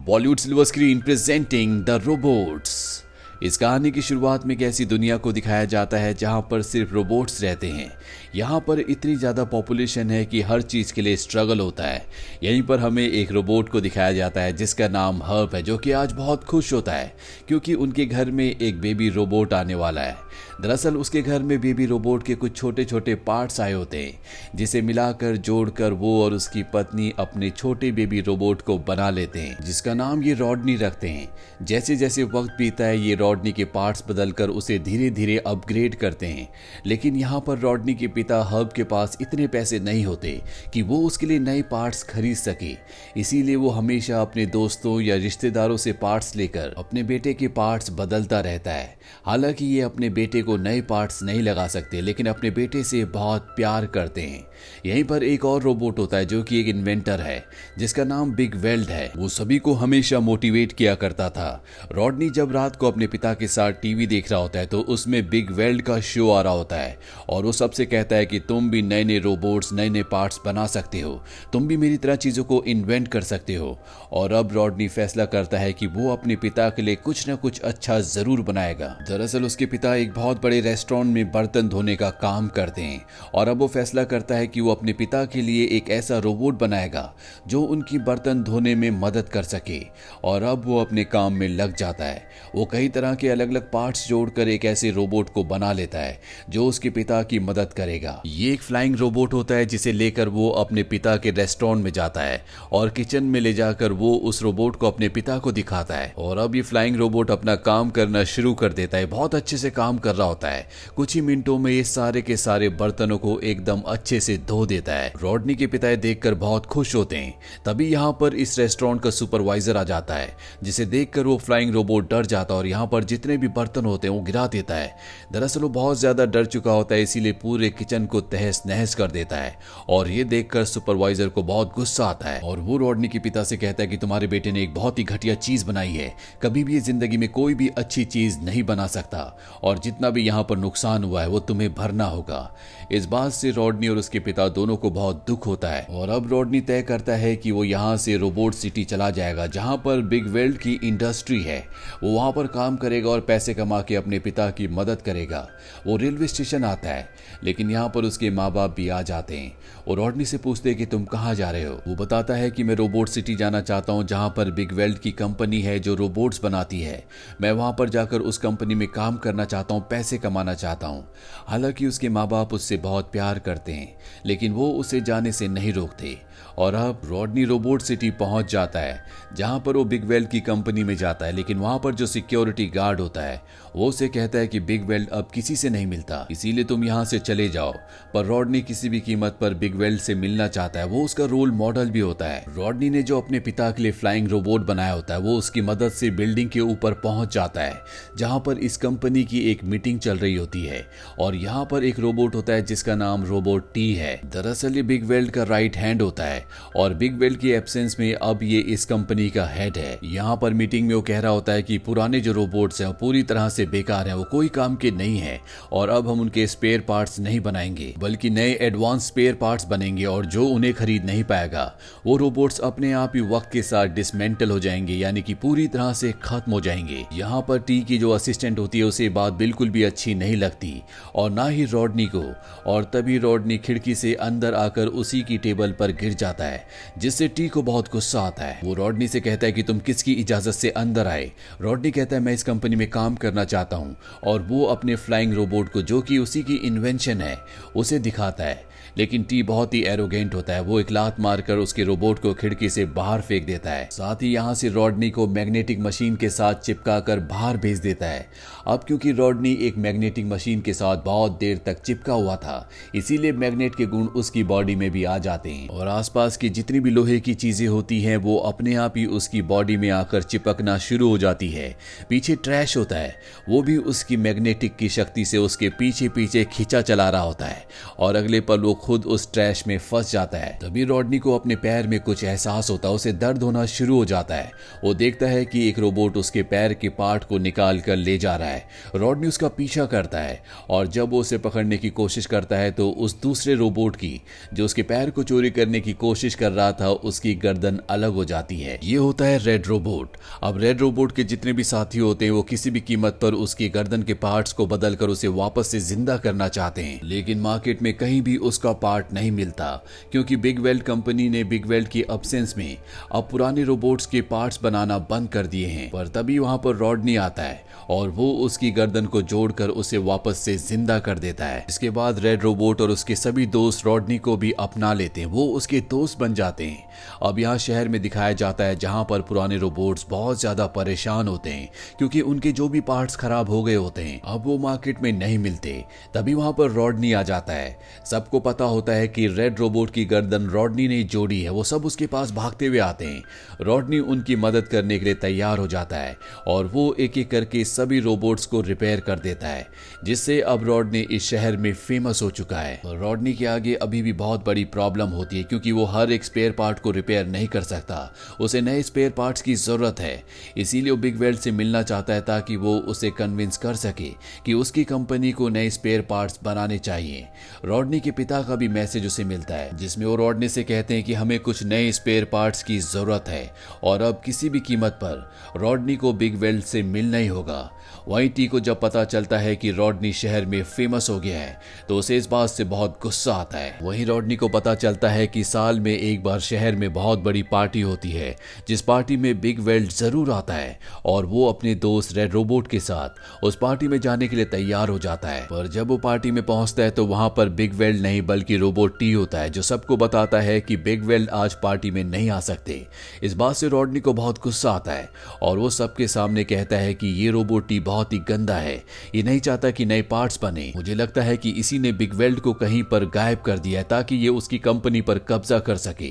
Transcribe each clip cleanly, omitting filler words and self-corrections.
Bollywood silver screen presenting the robots. इस कहानी की शुरुआत में एक ऐसी दुनिया को दिखाया जाता है जहां पर सिर्फ रोबोट्स रहते हैं। यहां पर इतनी ज़्यादा पॉपुलेशन है कि हर चीज़ के लिए स्ट्रगल होता है। यहीं पर हमें एक रोबोट को दिखाया जाता है जिसका नाम हर्ब है, जो कि आज बहुत खुश होता है क्योंकि उनके घर में एक बेबी रोबोट आने वाला है। दरअसल उसके घर में बेबी रोबोट के कुछ छोटे छोटे पार्ट्स आए होते हैं जिसे मिलाकर जोड़कर वो और उसकी पत्नी अपने छोटे बेबी रोबोट को बना लेते हैं, जिसका नाम ये रॉडनी रखते हैं। जैसे जैसे वक्त बीता है ये रॉडनी के पार्ट्स बदलकर उसे धीरे धीरे अपग्रेड करते हैं। लेकिन यहाँ पर रॉडनी के पिता हर्ब के पास इतने पैसे नहीं होते कि वो उसके लिए नए पार्ट्स खरीद सके। इसीलिए वो हमेशा अपने दोस्तों या रिश्तेदारों से पार्ट्स लेकर अपने बेटे के पार्ट्स बदलता रहता है। हालांकि ये अपने बेटे को नए पार्ट्स नहीं लगा सकते, लेकिन अपने बेटे से बहुत प्यार करते हैं। यहीं पर एक और रोबोट होता है जो कि एक इन्वेंटर है जिसका नाम बिग वेल्ड है। वो सभी को हमेशा मोटिवेट किया करता था। रॉडनी जब रात को अपने पिता के साथ टीवी देख रहा होता है तो उसमें बिग वेल्ड का शो आ रहा होता है और वो सबसे कहता है कि तुम भी नए नए रोबोट्स, नए नए पार्ट्स बना सकते हो, तुम भी मेरी तरह चीजों को इन्वेंट कर सकते हो। और अब रॉडनी फैसला करता है कि वो अपने पिता के लिए कुछ न कुछ अच्छा जरूर बनाएगा। दरअसल उसके पिता एक बहुत बड़े रेस्टोरेंट में बर्तन धोने का काम करते हैं और अब वो फैसला करता है कि वो अपने पिता के लिए एक ऐसा रोबोट बनाएगा जो उनकी बर्तन धोने में मदद कर सके। और अब वो अपने काम में लग जाता है। वो कई तरह के अलग अलग पार्ट्स जोड़कर एक ऐसे रोबोट को बना लेता है जो उसके पिता की मदद करेगा। ये एक फ्लाइंग रोबोट होता है जिसे लेकर वो अपने पिता के रेस्टोरेंट में जाता है और किचन में ले जाकर वो उस रोबोट को अपने पिता को दिखाता है। और अब ये फ्लाइंग रोबोट अपना काम करना शुरू कर देता है। बहुत अच्छे से काम कर रहा होता है। कुछ ही मिनटों में ये सारे के सारे बर्तनों को एकदम अच्छे से धो देता है। रॉडनी के पिता देखकर बहुत खुश होते हैं। तभी यहाँ पर इस रेस्टोरेंट का सुपरवाइजर आ जाता है जिसे देखकर वो फ्लाइंग रोबोट डर जाता है और यहाँ पर जितने भी बर्तन होते हैं वो गिरा देता है। दरअसल वो बहुत ज्यादा डर चुका होता है, इसीलिए पूरे किचन को तहस नहस कर देता है। और ये देखकर सुपरवाइजर को बहुत गुस्सा आता है और वो रॉडनी के पिता से कहता है कि तुम्हारे बेटे ने एक बहुत ही घटिया चीज बनाई है, कभी भी जिंदगी में कोई भी अच्छी चीज नहीं बना सकता और जितना भी यहाँ पर नुकसान हुआ है वो तुम्हें भरना होगा। इस बात से रॉडनी और उसके पिता दोनों को बहुत दुख होता है और अब रॉडनी तय करता है कि वो यहाँ से रोबोट सिटी चला जाएगा जहाँ पर बिग वेल्ड की इंडस्ट्री है। वो वहाँ पर काम करेगा और पैसे कमा के अपने पिता की मदद करेगा। वो रेलवे स्टेशन आता है लेकिन यहाँ पर उसके माँ बाप भी आ जाते हैं और रॉडनी से पूछते हैं कि तुम कहाँ जा रहे हो। वो बताता है कि मैं रोबोट सिटी जाना चाहता हूँ जहाँ पर बिग वेल्ड की कंपनी है जो रोबोट्स बनाती है। मैं वहाँ पर जाकर उस कंपनी में काम करना चाहता हूँ, पैसे कमाना चाहता हूँ। हालांकि उसके माँ बाप उससे बहुत प्यार करते हैं लेकिन वो उसे जाने से नहीं रोकते। और अब रॉडनी रोबोट सिटी पहुंच जाता है जहां पर वो बिग वेल्ड की कंपनी में जाता है। लेकिन वहां पर जो सिक्योरिटी गार्ड होता है वो उसे कहता है कि बिग वेल्ड अब किसी से नहीं मिलता, इसीलिए तुम यहां से चले जाओ। पर रॉडनी किसी भी कीमत पर बिग वेल्ड से मिलना चाहता है। वो उसका रोल मॉडल भी होता है। रॉडनी ने जो अपने पिता के लिए फ्लाइंग रोबोट बनाया होता है वो उसकी मदद से बिल्डिंग के ऊपर पहुंच जाता है जहां पर इस कंपनी की एक मीटिंग चल रही होती है। और यहाँ पर एक रोबोट होता है जिसका नाम रोबोट टी है। दरअसल ये बिग वेल्ड का राइट हैंड होता है और बिग वेल्ड की एब्सेंस में अब ये इस कंपनी का हेड है। यहाँ पर मीटिंग में वो कह रहा होता है कि पुराने जो रोबोट्स हैं वो पूरी तरह से बेकार हैं, वो कोई काम के नहीं है और अब हम उनके स्पेयर पार्ट्स नहीं बनाएंगे बल्कि नए एडवांस स्पेयर पार्ट्स बनेंगे और जो उन्हें खरीद नहीं पाएगा वो रोबोट्स अपने आप ही वक्त के साथ डिसमेंटल हो जाएंगे, यानी कि पूरी तरह से खत्म हो जाएंगे। यहाँ पर टी की जो असिस्टेंट होती है उसे बात बिल्कुल भी अच्छी नहीं लगती और ना ही रॉडनी को। और तभी रॉडनी खिड़की से अंदर आकर उसी की टेबल पर गिर जाता है जिससे टी को बहुत गुस्सा आता है। वो रॉडनी से कहता है कि तुम किसकी इजाजत से अंदर आए। रॉडनी कहता है मैं इस कंपनी में काम करना चाहता हूँ और वो अपने फ्लाइंग रोबोट को जो कि उसी की इन्वेंशन है उसे दिखाता है। लेकिन टी बहुत ही एरोगेंट होता है। वो एक लात मारकर उसके रोबोट को खिड़की से बाहर फेंक देता है। साथ ही यहाँ से रॉडनी को मैग्नेटिक मशीन के साथ चिपका कर बाहर भेज देता है। अब क्योंकि रॉडनी एक मैग्नेटिक मशीन के साथ बहुत देर तक चिपका हुआ था इसीलिए मैग्नेट के गुण उसकी बॉडी में भी आ जाते हैं और आसपास की जितनी भी लोहे की चीजें होती हैं वो अपने आप ही उसकी बॉडी में आकर चिपकना शुरू हो जाती है। पीछे ट्रैश होता है वो भी उसकी मैग्नेटिक की शक्ति से उसके पीछे पीछे खींचा चला रहा होता है और अगले पल वो खुद उस ट्रैश में फंस जाता है। तभी रॉडनी को अपने पैर में कुछ एहसास होता है, उसे दर्द होना शुरू हो जाता है। वो देखता है कि एक रोबोट उसके पैर के पार्ट को निकाल कर ले जा रहा है। रॉडनी उसका पीछा करता है और जब वो उसे पकड़ने की कोशिश करता है तो उस दूसरे रोबोट की जो उसके पैर को चोरी करने की कोशिश कर रहा था उसकी गर्दन अलग हो जाती है। ये होता है रेड रोबोट। अब रेड रोबोट के जितने भी साथी होते हैं वो किसी भी कीमत पर उसकी गर्दन के पार्ट्स को बदलकर उसे वापस से जिंदा करना चाहते हैं, लेकिन मार्केट में कहीं भी उसका पार्ट नहीं मिलता क्योंकि बिग वेल्ट कंपनी ने बिग वेल्ट की अब्सेंस में अब पुराने रोबोट्स के पार्ट्स बनाना बंद कर दिए हैं। पर तभी वहां पर रॉडनी आता है और वो उसकी गर्दन को जोड़कर उसे वापस से जिंदा कर देता है। इसके बाद रेड रोबोट और उसके सभी दोस्त रॉडनी को भी अपना लेते हैं, वो उसके दोस्त बन जाते हैं। अब यहाँ शहर में दिखाया जाता है जहां पर पुराने रोबोट्स बहुत ज्यादा परेशान होते हैं क्योंकि उनके जो भी पार्ट्स खराब हो गए होते हैं अब वो मार्केट में नहीं मिलते। तभी वहां पर रॉडनी आ जाता है। सबको पता होता है कि रेड रोबोट की गर्दन रॉडनी ने जोड़ी है। वो सब उसके पास भागते हुए आते हैं। रॉडनी उनकी मदद करने के लिए तैयार हो जाता है और वो एक एक करके सभी रोबोट्स को रिपेयर कर देता है, जिससे अब रॉडनी इस शहर में फेमस हो चुका है। रॉडनी के आगे अभी भी बहुत बड़ी प्रॉब्लम होती है क्योंकि वो हर एक स्पेयर पार्ट को रिपेयर नहीं कर सकता। उसे नए स्पेयर पार्ट्स की जरूरत है, इसीलिए वो बिग वेल्ट से मिलना चाहता है ताकि वो उसे कन्विंस कर सके कि उसकी कंपनी को नए स्पेयर पार्ट्स बनाने चाहिए। रॉडनी के पिता का भी मैसेज उसे मिलता है जिसमें वो रॉडनी से कहते हैं कि हमें कुछ नए स्पेयर पार्ट्स की जरूरत है और अब किसी भी कीमत पर रॉडनी को बिग वेल्ट से मिलना ही होगा। वहीं टी को जब पता चलता है कि रॉडनी शहर में फेमस हो गया है तो उसे इस बात से बहुत गुस्सा आता है। वहीं रॉडनी को पता चलता है कि साल में एक बार शहर में बहुत बड़ी पार्टी होती है जिस पार्टी में बिग वेल्ट जरूर आता है और वो अपने दोस्त रेड रोबोट के साथ उस पार्टी में जाने के लिए तैयार हो जाता है। पर जब वो पार्टी में पहुंचता है तो वहां पर बिग वेल्ट नहीं बल्कि रोबोट टी होता है जो सबको बताता है कि बिग वेल्ट आज पार्टी में नहीं आ सकते। इस बात से रॉडनी को बहुत गुस्सा आता है और वो सबके सामने कहता है कि ये रोबोट टी बहुत ही गंदा है, ये नहीं चाहता कि नए पार्ट्स बने। मुझे लगता है कि इसी ने बिग वेल्ट को कहीं पर गायब कर दिया है ताकि ये उसकी कंपनी पर कब्जा कर सके।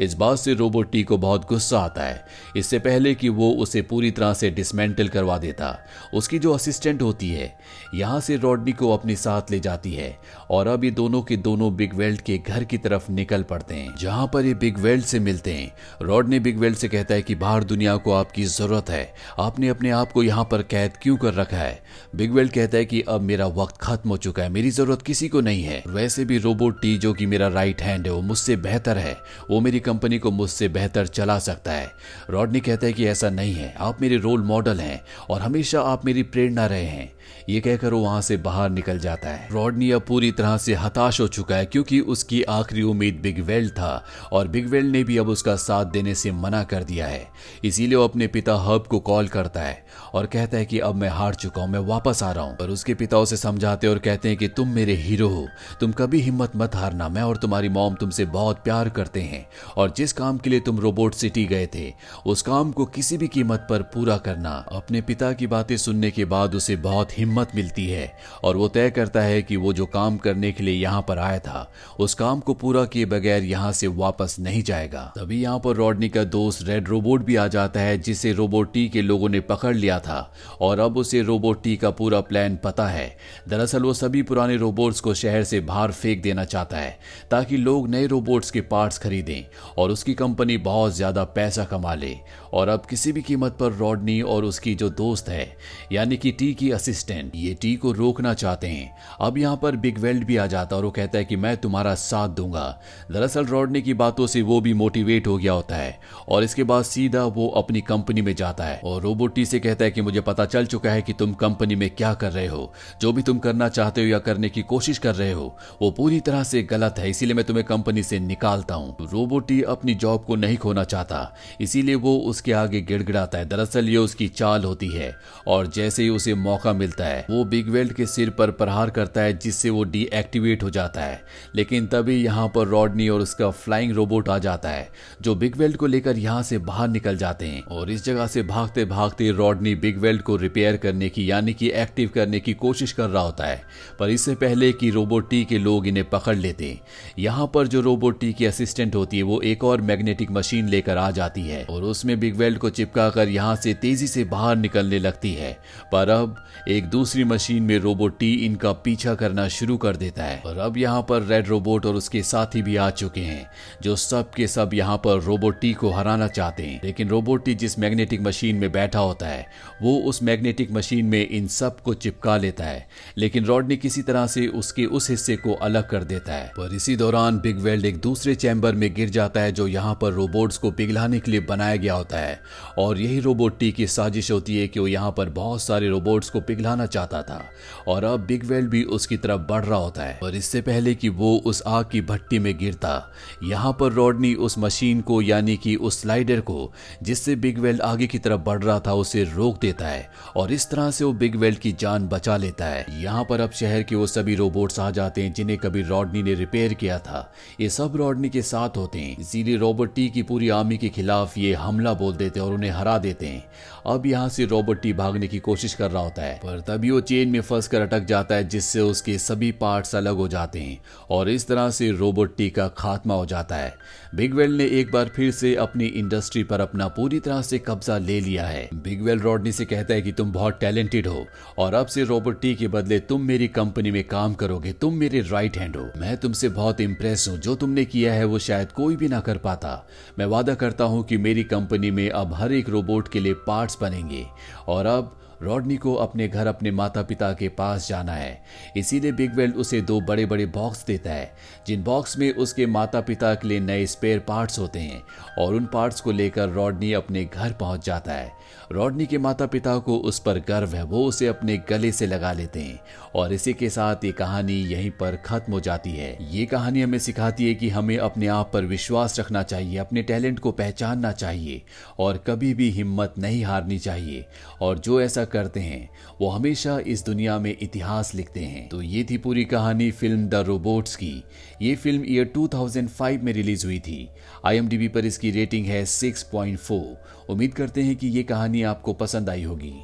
इस बात से रोबोट टी को बहुत गुस्सा आता है। इससे पहले कि वो उसे पूरी तरह से डिसमेंटल करवा देता, उसकी जो असिस्टेंट होती है यहाँ से रॉडनी को अपने साथ ले जाती है और अब ये दोनों के दोनों बिग वेल्ट के घर की तरफ निकल पड़ते हैं जहां पर ये बिग वेल्ट से मिलते हैं। रॉडनी बिग वेल्ट से कहता है कि बाहर दुनिया को आपकी जरूरत है, आपने अपने आप को यहाँ पर कैद क्यों कर रखा है। बिग वेल्ट कहता है कि अब मेरा वक्त खत्म हो चुका है, मेरी जरूरत किसी को नहीं है। वैसे भी रोबोट टी जो कि मेरा राइट हैंड है वो मुझसे बेहतर है, वो मेरी कंपनी को मुझसे बेहतर चला सकता है। रॉडनी कहता है कि ऐसा नहीं है, आप मेरे रोल मॉडल हैं और हमेशा आप मेरी प्रेरणा रहे हैं। ये कहकर वो वहां से बाहर निकल जाता है। रॉडनी अब पूरी तरह से हताश हो चुका है क्योंकि उसकी आखिरी उम्मीद बिग वेल्ट था और बिग वेल्ट ने भी अब उसका साथ देने से मना कर दिया है। इसीलिए वो अपने पिता हर्ब को कॉल करता है और कहता है कि अब मैं हार चुका हूं, मैं वापस आ रहा हूं। पर उसके पिता उसे समझाते और कहते हैं कि तुम मेरे हीरो हो, तुम कभी हिम्मत मत हारना, मैं और तुम्हारी मॉम तुमसे बहुत प्यार करते हैं और जिस काम के लिए तुम रोबोट सिटी गए थे उस काम को किसी भी कीमत पर पूरा करना। अपने पिता की बातें सुनने के बाद उसे बहुत हिम्मत मिलती है और वो तय करता है कि वो जो काम करने के लिए यहाँ पर आया था उस काम को पूरा किए बगैर यहाँ से वापस नहीं जाएगा। तभी यहाँ पर रॉडनी का दोस्त रेड रोबोट भी आ जाता है जिसे रोबोट टी के लोगों ने पकड़ लिया था और अब उसे रोबोट टी का पूरा प्लान पता है। दरअसल वो सभी पुराने रोबोट्स को शहर से बाहर फेंक देना चाहता है ताकि लोग नए रोबोट्स के पार्ट्स खरीदें और उसकी कंपनी बहुत ज्यादा पैसा कमा ले। और अब किसी भी कीमत पर रॉडनी और उसकी जो दोस्त है यानी कि टी की असिस्टेंट ये टी को रोकना चाहते हैं। अब यहाँ पर बिग वेल्ट भी आ जाता है और वो कहता है कि मैं तुम्हारा साथ दूंगा। दरअसल रॉडनी की बातों से वो भी मोटिवेट हो गया होता है और इसके बाद सीधा वो अपनी कंपनी में जाता है और रोबोट टी से कहता है कि मुझे पता चल चुका है कि तुम कंपनी में क्या कर रहे हो, जो भी तुम करना चाहते हो या करने की कोशिश कर रहे हो वो पूरी तरह से गलत है, इसीलिए मैं तुम्हें कंपनी से निकालता हूँ। रोबोट टी अपनी जॉब को नहीं खोना चाहता इसीलिए वो उसके आगे गिड़गिड़ाता है। दरअसल ये उसकी चाल होती है और जैसे ही उसे मौका मिलता है वो बिग वेल्ट के सिर पर प्रहार करता है जिससे वो डीएक्टिवेट हो जाता है। लेकिन तभी यहाँ पर रॉडनी और उसका फ्लाइंग रोबोट आ जाता है जो बिग वेल्ट को लेकर यहाँ से बाहर निकल जाते हैं और इस जगह से भागते भागते रॉडनी बिग वेल्ट को रिपेयर करने की यानी कि एक्टिव करने की कोशिश कर रहा होता है। पर इससे पहले कि रोबोट टी के लोग इन्हें पकड़ लेते यहाँ पर जो रोबोट टी की असिस्टेंट होती है वो एक और मैग्नेटिक मशीन लेकर आ जाती है और उसमें बिग वेल्ट को चिपकाकर यहाँ से तेजी से बाहर निकलने लगती है, पर अब एक दूसरी मशीन में रोबोट टी इनका पीछा करना शुरू कर देता है। और अब यहाँ पर रेड रोबोट और उसके साथी भी आ चुके हैं, जो सब के सब यहाँ पर रोबोट टी को हराना चाहते हैं। लेकिन रोबोट टी जिस मैग्नेटिक मशीन में बैठा होता है वो उस मैग्नेटिक मशीन में इन सब को चिपका लेता है, लेकिन रॉडनी किसी तरह से उसके उस हिस्से को अलग कर देता है। पर इसी दौरान बिग वेल्ट एक दूसरे चैम्बर में गिर जाता है जो यहाँ पर रोबोट्स को पिघलाने के लिए बनाया गया होता है। और यही रोबोट टी की साजिश होती है कि वो यहाँ पर बहुत सारे रोबोट्स को पिघलाना चाहता था, और अब बिग वेल्ट भी उसकी तरफ बढ़ रहा होता है। और इससे पहले कि वो उस आग की भट्टी में गिरता, यहाँ पर रॉडनी उस मशीन को यानी कि उस स्लाइडर को जिससे बिग वेल्ट आगे की तरफ बढ़ रहा था उसे रोक देता है, और इस तरह से वो बिग वेल्ट की जान बचा लेता है। यहाँ पर अब शहर के वो सभी रोबोट्स आ जाते हैं जिन्हें कभी रॉडनी ने रिपेयर किया था। ये सब रॉडनी के साथ होते हैं, इसीलिए रोबोट टी की पूरी आर्मी के खिलाफ ये हमला बोल देते हैं और उन्हें हरा देते हैं। अब यहाँ से रोबोट टी भागने की कोशिश कर रहा होता है, पर तभी वो चेन में फंस कर अटक जाता है जिससे उसके सभी पार्ट्स अलग हो जाते हैं, और इस तरह से रोबोट टी का खात्मा हो जाता है। बिग वेल्ट ने एक बार फिर से अपनी इंडस्ट्री पर अपना पूरी तरह से कब्जा ले लिया है। बिग वेल्ट रॉडनी से कहता है कि तुम बहुत टैलेंटेड हो और अब से रोबोट टी के बदले तुम मेरी कंपनी में काम करोगे, तुम मेरे राइट हैंड हो। मैं तुमसे बहुत इंप्रेस हूँ, जो तुमने किया है वो शायद कोई भी ना कर पाता। मैं वादा करता हूँ कि मेरी कंपनी में अब हर एक रोबोट के लिए पार्ट्स बनेंगे। और अब रॉडनी को अपने घर अपने माता पिता के पास जाना है, इसीलिए बिग वेल्ट उसे 2 बड़े बड़े बॉक्स देता है, जिन बॉक्स में उसके माता पिता के लिए नए स्पेयर पार्ट्स होते हैं। और उन पार्ट्स को लेकर रॉडनी अपने घर पहुंच जाता है। रॉडनी के माता पिता को उस पर गर्व है, वो उसे अपने गले से लगा लेते हैं। और इसी के साथ ये कहानी यहीं पर खत्म हो जाती है। ये कहानी हमें सिखाती है कि हमें अपने आप पर विश्वास रखना चाहिए, अपने टैलेंट को पहचानना चाहिए और कभी भी हिम्मत नहीं हारनी चाहिए। और जो ऐसा करते हैं वो हमेशा इस दुनिया में इतिहास लिखते हैं। तो ये थी पूरी कहानी फिल्म द रोबोट्स की। ये फिल्म ईयर 2005 में रिलीज हुई थी। IMDb पर इसकी रेटिंग है 6.4। उम्मीद करते हैं कि ये कहानी आपको पसंद आई होगी।